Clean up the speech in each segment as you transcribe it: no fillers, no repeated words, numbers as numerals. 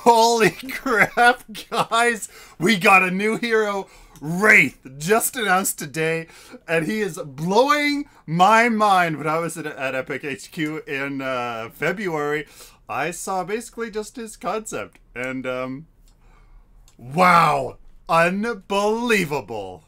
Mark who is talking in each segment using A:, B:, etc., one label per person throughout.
A: Holy crap, guys! We got a new hero, Wraith, just announced today, and he is blowing my mind. When I was at Epic HQ in February, I saw basically just his concept, and wow, unbelievable.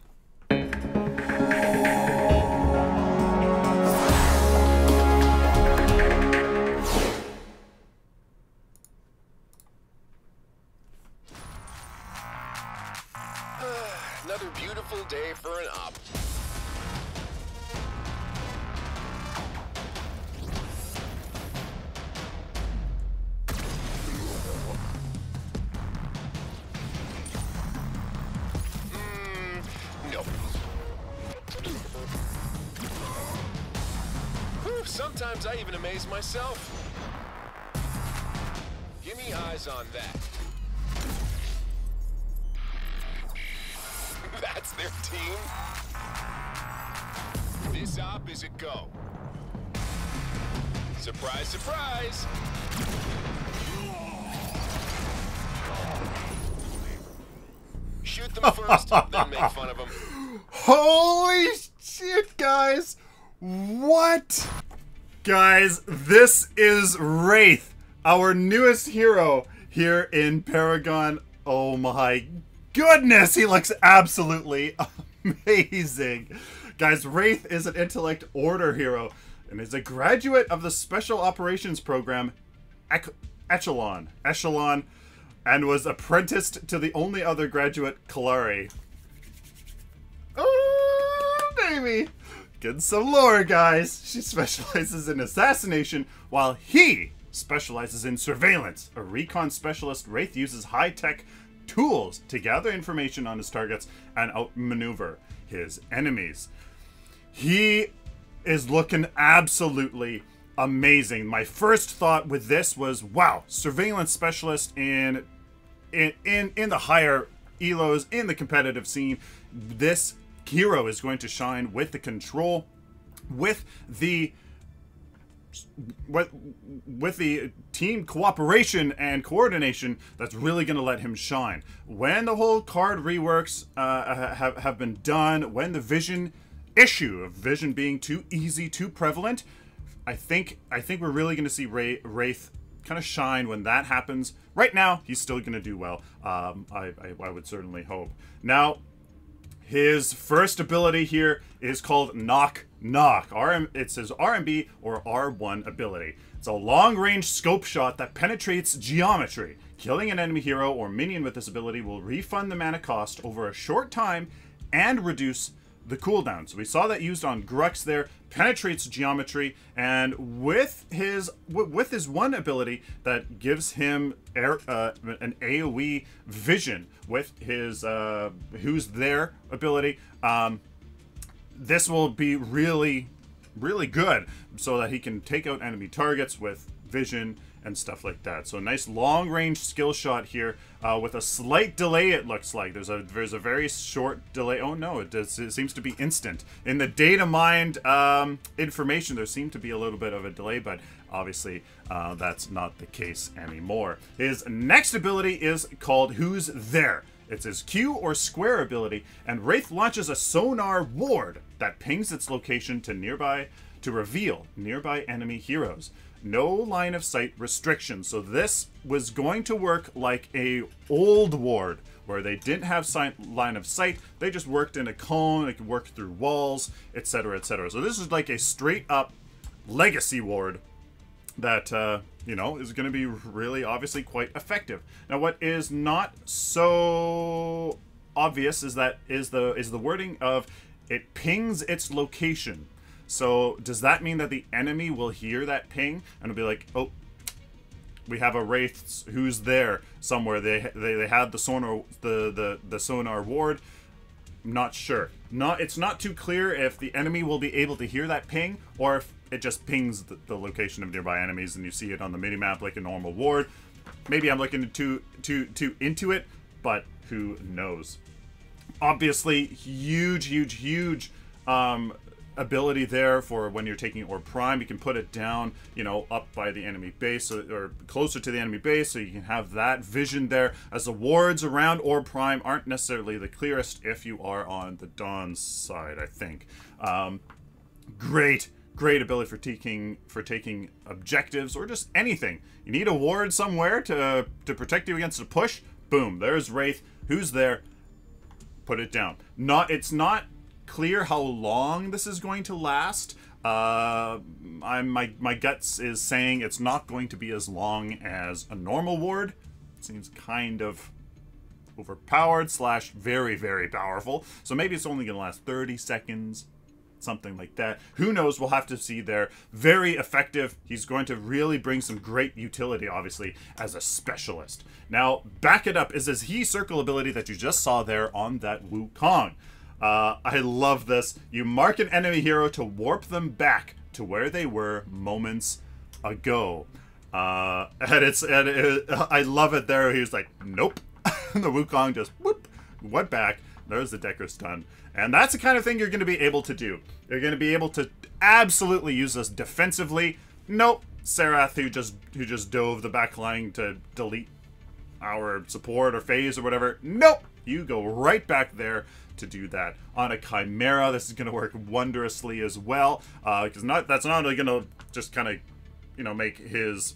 B: Another beautiful day for an op. No. Whew, sometimes I even amaze myself. Give me eyes on that. That's their team. This op is a go. Surprise, surprise. Shoot them first, then make fun of them.
A: Holy shit, guys. What? Guys, this is Wraith, our newest hero here in Paragon. Oh my goodness, he looks absolutely amazing. Guys, Wraith is an intellect order hero and is a graduate of the Special Operations Program Echelon, and was apprenticed to the only other graduate, Kalari. Oh, baby. Getting some lore, guys. She specializes in assassination, while he specializes in surveillance. A recon specialist, Wraith uses high-tech tools to gather information on his targets and outmaneuver his enemies. He is looking absolutely amazing. My first thought with this was, wow, surveillance specialist in the higher elos, in the competitive scene. This hero is going to shine with the control, with the team cooperation and coordination that's really going to let him shine. When the whole card reworks have been done, when the vision issue of vision being too easy, too prevalent, I think we're really going to see Wraith kind of shine when that happens. Right now, he's still going to do well. I would certainly hope. Now, his first ability here is called Knock Knock. It says RMB or R1 ability. It's a long-range scope shot that penetrates geometry. Killing an enemy hero or minion with this ability will refund the mana cost over a short time and reduce the cooldown. So we saw that used on Grux there. Penetrates geometry, and with his one ability that gives him an AoE vision with his Who's There ability, this will be really good, so that he can take out enemy targets with vision and stuff like that. So a nice long-range skill shot here with a slight delay. It looks like there's a very short delay. Oh no, it seems to be instant. In the data mined information, there seemed to be a little bit of a delay, but obviously that's not the case anymore. His next ability is called Who's There. It's his Q or square ability, and Wraith launches a Sonar Ward that pings its location to reveal nearby enemy heroes. No line of sight restrictions. So this was going to work like a old ward where they didn't have line of sight. They just worked in a cone. It could work through walls, etc., etc. So this is like a straight up legacy ward that you know, is going to be really obviously quite effective. Now, what is not so obvious is the wording of it pings its location. So does that mean that the enemy will hear that ping and will be like, oh, we have a Wraith Who's There somewhere? They had the Sonar Ward. I'm not sure. It's not too clear if the enemy will be able to hear that ping, or if it just pings the location of nearby enemies and you see it on the minimap like a normal ward. Maybe I'm looking too into it, but who knows? Obviously, huge ability there for when you're taking Orb Prime. You can put it down, you know, up by the enemy base, or closer to the enemy base, so you can have that vision there, as the wards around Orb Prime aren't necessarily the clearest if you are on the Dawn's side, I think. Great ability for taking objectives or just anything. You need a ward somewhere to protect you against a push. Boom, there's Wraith. Who's there? Put it down. It's not clear how long this is going to last. My guts is saying it's not going to be as long as a normal ward. It seems kind of overpowered / very, very powerful. So maybe it's only going to last 30 seconds. Something like that. Who knows? We'll have to see there. Very effective. He's going to really bring some great utility, obviously, as a specialist. Now, back it up is his He Circle ability that you just saw there on that Wukong. I love this. You mark an enemy hero to warp them back to where they were moments ago. I love it there. He was like, nope. The Wukong just whoop, went back. There's the Decker stun. And that's the kind of thing you're going to be able to do. You're going to be able to absolutely use this defensively. Nope. Serath, who just dove the backline to delete our support or phase or whatever. Nope. You go right back there to do that. On a Chimera, this is going to work wondrously as well. Because that's not only going to just kind of, you know, make his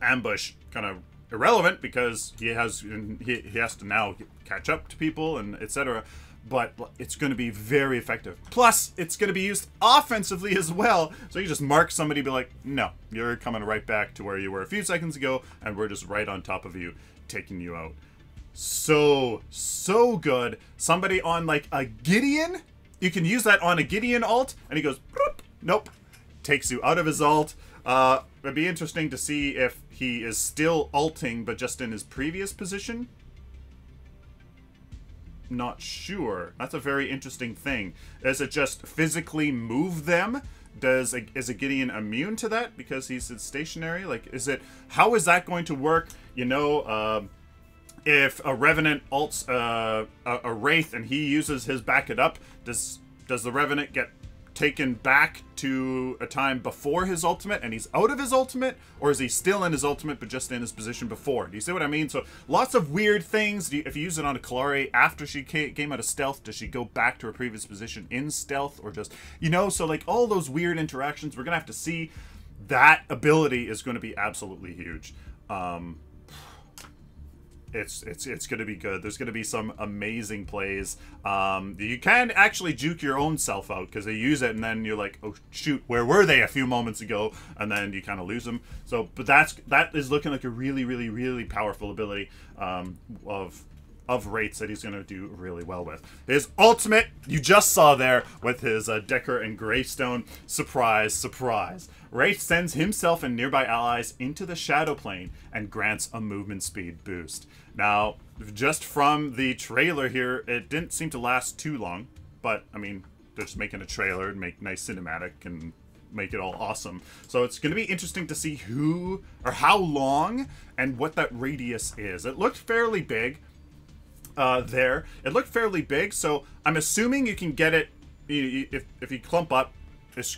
A: ambush kind of irrelevant, because he has to now catch up to people and etc. But it's going to be very effective. Plus, it's going to be used offensively as well. So you just mark somebody, be like, no, you're coming right back to where you were a few seconds ago, and we're just right on top of you, taking you out. So good. Somebody on like a Gideon, you can use that on a Gideon ult, and he goes, nope, takes you out of his ult. It'd be interesting to see if he is still ulting, but just in his previous position. Not sure. That's a very interesting thing. Does it just physically move them? Is a Gideon immune to that because he's stationary? Like, how is that going to work? You know, if a Revenant ults a Wraith and he uses his back it up, does the Revenant get taken back to a time before his ultimate and he's out of his ultimate, or is he still in his ultimate but just in his position before? Do you see what I mean? So lots of weird things. If you use it on a Kalari after she came out of stealth, does she go back to her previous position in stealth, or just, you know, so like all those weird interactions, we're gonna have to see. That ability is going to be absolutely huge. It's going to be good. There's going to be some amazing plays. You can actually juke your own self out, because they use it and then you're like, oh shoot, where were they a few moments ago? And then you kind of lose them. So, but that is looking like a really, really, really powerful ability of Wraiths that he's going to do really well with. His ultimate, you just saw there with his Decker and Greystone. Surprise, surprise. Wraith sends himself and nearby allies into the Shadow Plane and grants a movement speed boost. Now, just from the trailer here, it didn't seem to last too long, but, I mean, they're just making a trailer and make nice cinematic and make it all awesome. So it's going to be interesting to see who, or how long, and what that radius is. It looked fairly big. There. It looked fairly big, so I'm assuming you can get it, if you clump up,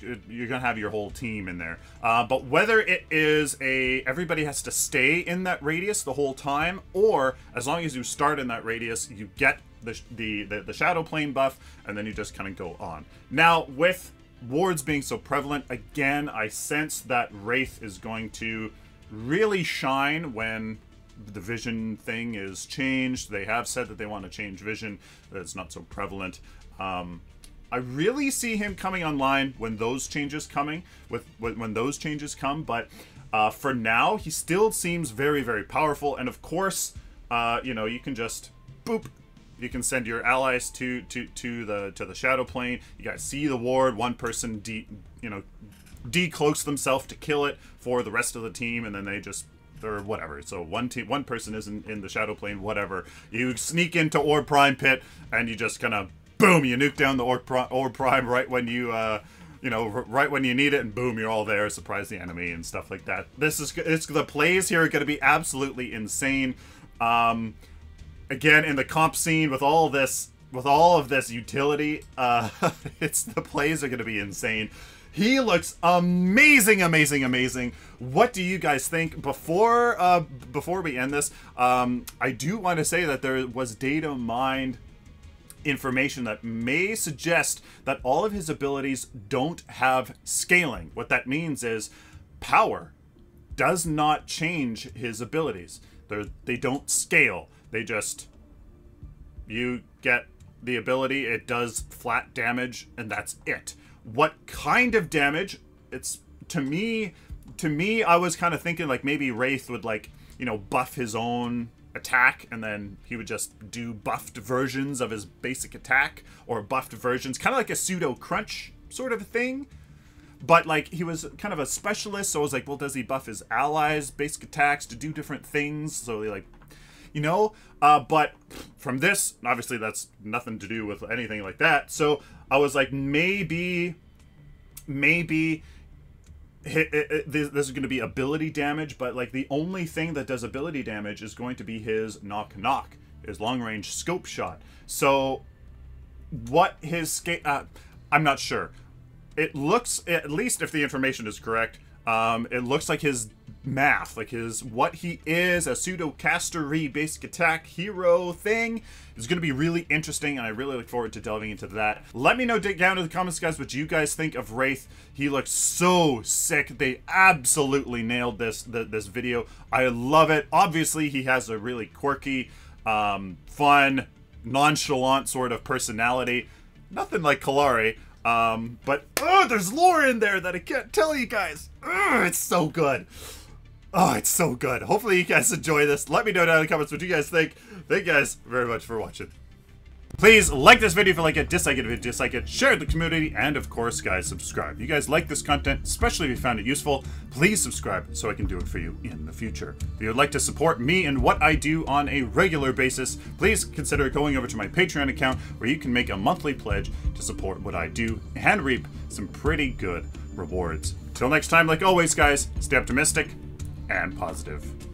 A: you're going to have your whole team in there. But whether it is everybody has to stay in that radius the whole time, or as long as you start in that radius, you get the Shadow Plane buff, and then you just kind of go on. Now, with wards being so prevalent, again, I sense that Wraith is going to really shine when the vision thing is changed. They have said that they want to change vision, that it's not so prevalent. I really see him coming online when those changes when those changes come, but for now, he still seems very, very powerful. And of course, you know, you can just boop. You can send your allies to the Shadow Plane. You guys see the ward. One person decloaks themselves to kill it for the rest of the team, and then they just, or whatever. So one person is in the Shadow Plane, whatever. You sneak into Orb Prime Pit, and you just kind of, boom, you nuke down the Orb Prime right when you, right when you need it, and boom, you're all there, surprise the enemy and stuff like that. The plays here are going to be absolutely insane. Again, in the comp scene with all this with all of this utility, the plays are going to be insane. He looks amazing, amazing, amazing. What do you guys think? Before we end this, I do want to say that there was data mined information that may suggest that all of his abilities don't have scaling. What that means is power does not change his abilities. They don't scale. They just, you get the ability, it does flat damage, and that's it. What kind of damage? It's to me, I was kind of thinking like maybe Wraith would, like, you know, buff his own attack, and then he would just do buffed versions of his basic attack, or buffed versions, kind of like a pseudo crunch sort of thing. But like, he was kind of a specialist, so I was like, well, does he buff his allies' basic attacks to do different things? So he, like, you know, but from this, obviously that's nothing to do with anything like that. So I was like, maybe this is going to be ability damage, but like the only thing that does ability damage is going to be his knock, his long range scope shot. So what his I'm not sure. It looks, at least if the information is correct, it looks like his math, like what he is, a pseudo castery basic attack hero thing, is going to be really interesting, and I really look forward to delving into that. Let me know down in the comments, guys, what you guys think of Wraith. He looks so sick. They absolutely nailed this video. I love it. Obviously, he has a really quirky, fun, nonchalant sort of personality. Nothing like Kalari. But there's lore in there that I can't tell you guys. It's so good. Oh, it's so good. Hopefully you guys enjoy this. Let me know down in the comments what you guys think. Thank you guys very much for watching. Please like this video if you like it, dislike it if you dislike it, share it with the community, and of course, guys, subscribe. If you guys like this content, especially if you found it useful, please subscribe so I can do it for you in the future. If you would like to support me and what I do on a regular basis, please consider going over to my Patreon account, where you can make a monthly pledge to support what I do and reap some pretty good rewards. Till next time, like always, guys, stay optimistic and positive.